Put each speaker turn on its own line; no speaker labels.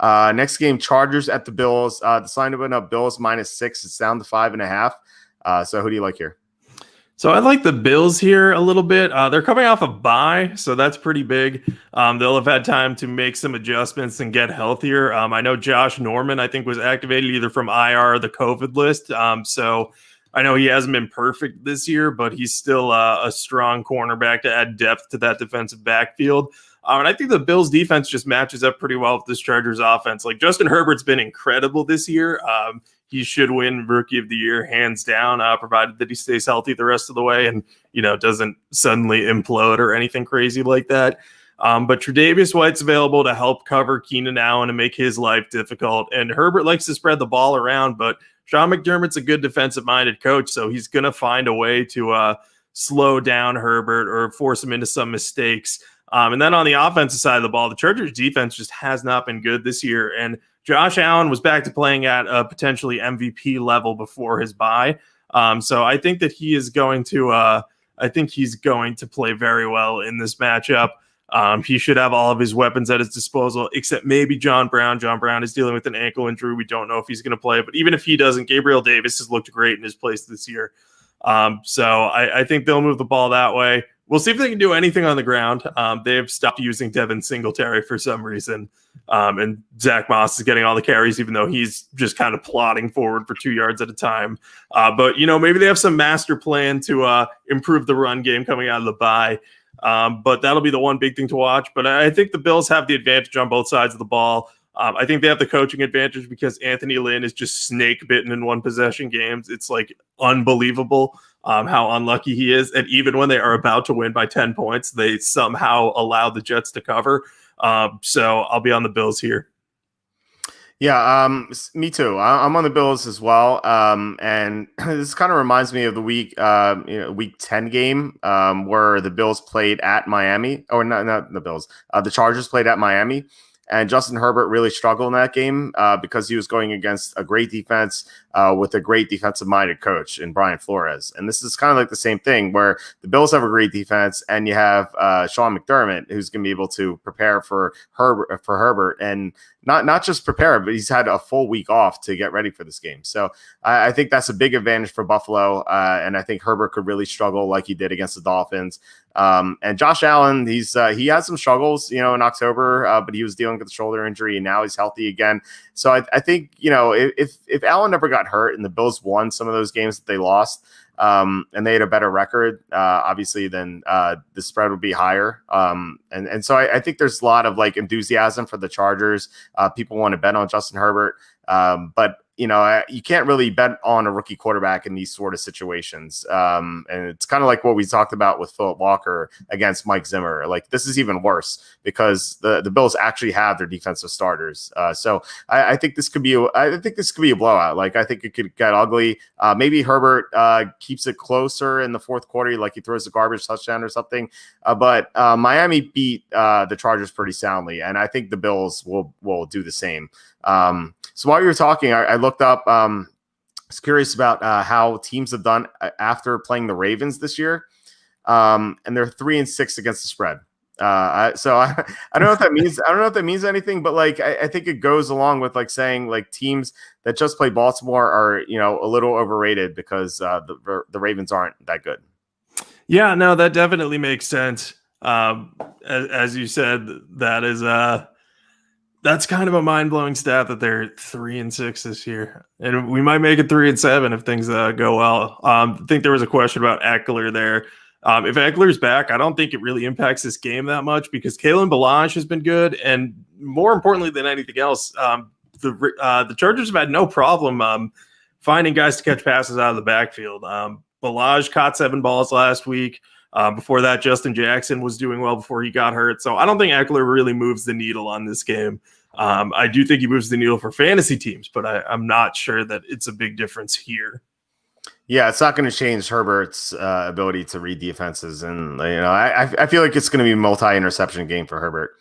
Next game, Chargers at the Bills. The line went up Bills -6. It's down to 5.5. So who do you like here?
So I like the Bills here a little bit. They're coming off a bye, so that's pretty big. They'll have had time to make some adjustments and get healthier. I know Josh Norman, I think, was activated either from IR or the COVID list. So I know he hasn't been perfect this year, but he's still a strong cornerback to add depth to that defensive backfield. And I think the Bills defense just matches up pretty well with this Chargers offense. Like Justin Herbert's been incredible this year. He should win Rookie of the Year hands down, provided that he stays healthy the rest of the way and, doesn't suddenly implode or anything crazy like that. But Tre'Davious White's available to help cover Keenan Allen and make his life difficult. And Herbert likes to spread the ball around, but Sean McDermott's a good defensive-minded coach, so he's going to find a way to slow down Herbert or force him into some mistakes. And then on the offensive side of the ball, the Chargers defense just has not been good this year. And Josh Allen was back to playing at a potentially MVP level before his bye. So I think that he's going to play very well in this matchup. He should have all of his weapons at his disposal, except maybe John Brown. John Brown is dealing with an ankle injury. We don't know if he's going to play, but even if he doesn't, Gabriel Davis has looked great in his place this year. So I think they'll move the ball that way. We'll see if they can do anything on the ground. They've stopped using Devin Singletary for some reason. And Zach Moss is getting all the carries, even though he's just kind of plodding forward for 2 yards at a time. But maybe they have some master plan to improve the run game coming out of the bye. But that'll be the one big thing to watch. But I think the Bills have the advantage on both sides of the ball. I think they have the coaching advantage because Anthony Lynn is just snake bitten in one possession games. It's like unbelievable how unlucky he is. And even when they are about to win by 10 points, they somehow allow the Jets to cover. So I'll be on the Bills here.
Yeah, me too. I'm on the Bills as well. And this kind of reminds me of the week 10 game where the Bills played at Miami. Or not the Bills. The Chargers played at Miami. And Justin Herbert really struggled in that game because he was going against a great defense with a great defensive-minded coach in Brian Flores. And this is kind of like the same thing where the Bills have a great defense and you have Sean McDermott who's going to be able to prepare for Herbert and not just prepare, but he's had a full week off to get ready for this game. So I think that's a big advantage for Buffalo. And I think Herbert could really struggle like he did against the Dolphins. And Josh Allen, he had some struggles, in October, but he was dealing with a shoulder injury and now he's healthy again. So I think, if Allen never got hurt and the Bills won some of those games that they lost, and they had a better record, obviously, then the spread would be higher. And so I think there's a lot of enthusiasm for the Chargers. People want to bet on Justin Herbert, but you can't really bet on a rookie quarterback in these sort of situations. And it's kind of like what we talked about with Philip Walker against Mike Zimmer. Like this is even worse because the Bills actually have their defensive starters. So I think this could be a blowout. Like I think it could get ugly. Maybe Herbert keeps it closer in the fourth quarter, like he throws a garbage touchdown or something. But Miami beat the Chargers pretty soundly, and I think the Bills will do the same. So while you were talking, I looked up. I was curious about how teams have done after playing the Ravens this year, and they're 3-6 against the spread. I don't know if that means anything, but I think it goes along with saying teams that just play Baltimore are a little overrated because the Ravens aren't that good.
Yeah, no, that definitely makes sense. As you said, that's kind of a mind-blowing stat that they're 3-6 this year, and we might make it 3-7 if things go well. I think there was a question about Eckler there. If Eckler's back, I don't think it really impacts this game that much because Kalen Ballage has been good, and more importantly than anything else, the Chargers have had no problem finding guys to catch passes out of the backfield. Ballage caught 7 balls last week. Before that, Justin Jackson was doing well before he got hurt. So I don't think Eckler really moves the needle on this game. I do think he moves the needle for fantasy teams, but I'm not sure that it's a big difference here.
Yeah, it's not going to change Herbert's ability to read defenses. And, I feel like it's going to be a multi-interception game for Herbert.